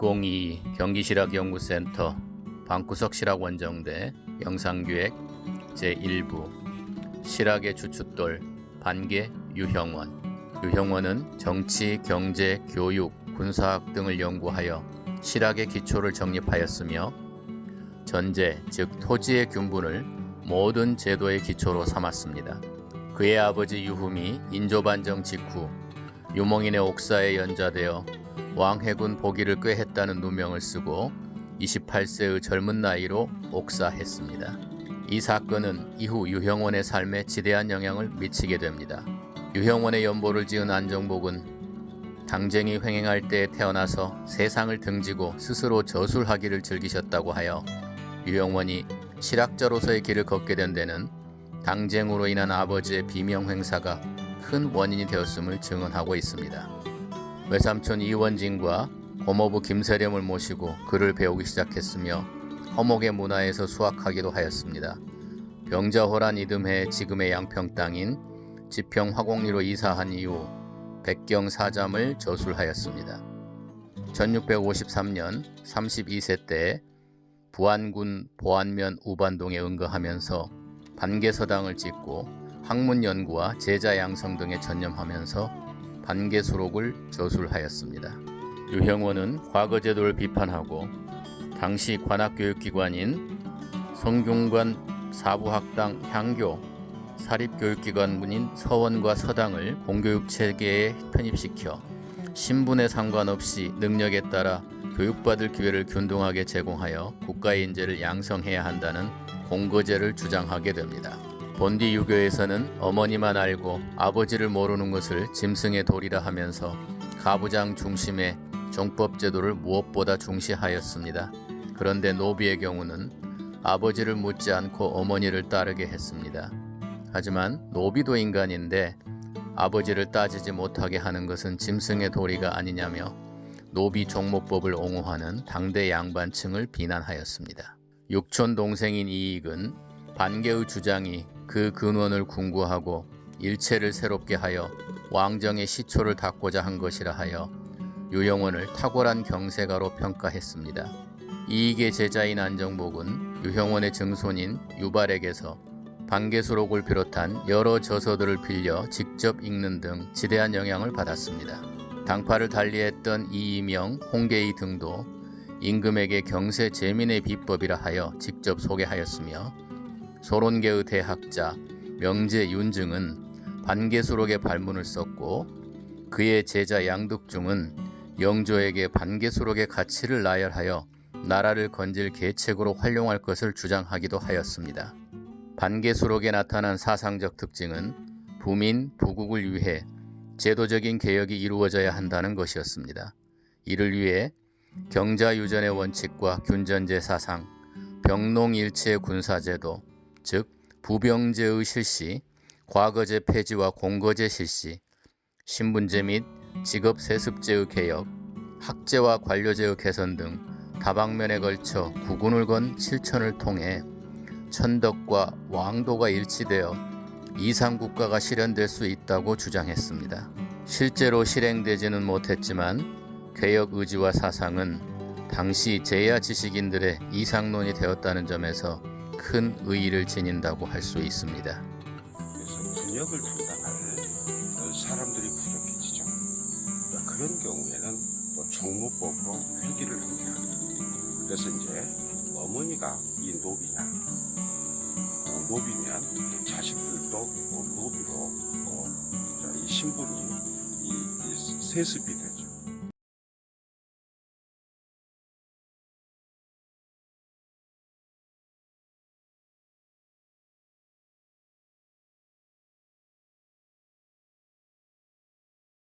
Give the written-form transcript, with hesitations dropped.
2022 경기실학연구센터 방구석 실학원정대 영상기획 제1부 실학의 주춧돌 반개 유형원. 유형원은 정치, 경제, 교육, 군사학 등을 연구하여 실학의 기초를 정립하였으며 전제, 즉 토지의 균분을 모든 제도의 기초로 삼았습니다. 그의 아버지 유흠이 인조반정 직후 유몽인의 옥사에 연좌되어 왕해군 보기를 꾀했다는 누명을 쓰고 28세의 젊은 나이로 옥사했습니다. 이 사건은 이후 유형원의 삶에 지대한 영향을 미치게 됩니다. 유형원의 연보를 지은 안정복은 당쟁이 횡행할 때에 태어나서 세상을 등지고 스스로 저술하기를 즐기셨다고 하여 유형원이 실학자로서의 길을 걷게 된 데는 당쟁으로 인한 아버지의 비명 행사가 큰 원인이 되었음을 증언하고 있습니다. 외삼촌 이원진과 고모부 김세렴을 모시고 글을 배우기 시작했으며 허목의 문화에서 수학하기도 하였습니다. 병자호란 이듬해 지금의 양평 땅인 지평 화곡리로 이사한 이후 백경 사잠을 저술하였습니다. 1653년 32세 때 부안군 보안면 우반동에 응거하면서 반개서당을 짓고 학문 연구와 제자 양성 등에 전념하면서 반개수록을 저술하였습니다. 유형원은 과거 제도를 비판하고 당시 관학교육기관인 성균관 사부학당 향교 사립교육기관군인 서원과 서당을 공교육체계에 편입시켜 신분에 상관없이 능력에 따라 교육받을 기회를 균등하게 제공하여 국가의 인재를 양성해야 한다는 공거제를 주장하게 됩니다. 본디 유교에서는 어머니만 알고 아버지를 모르는 것을 짐승의 도리라 하면서 가부장 중심의 종법제도를 무엇보다 중시하였습니다. 그런데 노비의 경우는 아버지를 묻지 않고 어머니를 따르게 했습니다. 하지만 노비도 인간인데 아버지를 따지지 못하게 하는 것은 짐승의 도리가 아니냐며 노비 종목법을 옹호하는 당대 양반층을 비난하였습니다. 육촌 동생인 이익은 반개의 주장이 그 근원을 궁구하고 일체를 새롭게 하여 왕정의 시초를 닦고자 한 것이라 하여 유형원을 탁월한 경세가로 평가했습니다. 이익의 제자인 안정복은 유형원의 증손인 유발에게서 반개수록을 비롯한 여러 저서들을 빌려 직접 읽는 등 지대한 영향을 받았습니다. 당파를 달리했던 이이명, 홍계이 등도 임금에게 경세 제민의 비법이라 하여 직접 소개하였으며 소론계의 대학자 명제 윤증은 반개수록의 발문을 썼고 그의 제자 양득중은 영조에게 반개수록의 가치를 나열하여 나라를 건질 계책으로 활용할 것을 주장하기도 하였습니다. 반개수록에 나타난 사상적 특징은 부민, 부국을 위해 제도적인 개혁이 이루어져야 한다는 것이었습니다. 이를 위해 경자유전의 원칙과 균전제 사상, 병농일체 군사제도, 즉 부병제의 실시, 과거제 폐지와 공거제 실시, 신분제 및 직업세습제의 개혁, 학제와 관료제의 개선 등 다방면에 걸쳐 구군을 건 실천을 통해 천덕과 왕도가 일치되어 이상국가가 실현될 수 있다고 주장했습니다. 실제로 실행되지는 못했지만 개혁 의지와 사상은 당시 제야 지식인들의 이상론이 되었다는 점에서 큰 의의를 지닌다고 할 수 있습니다. 그래서 군역을 담당할 사람들이 부족해지죠. 그런 경우에는 또 종무법으로 회기를 합니다. 그래서 이제 어머니가 이 노비면 자식들도 노비로 이 신분이 이 세습이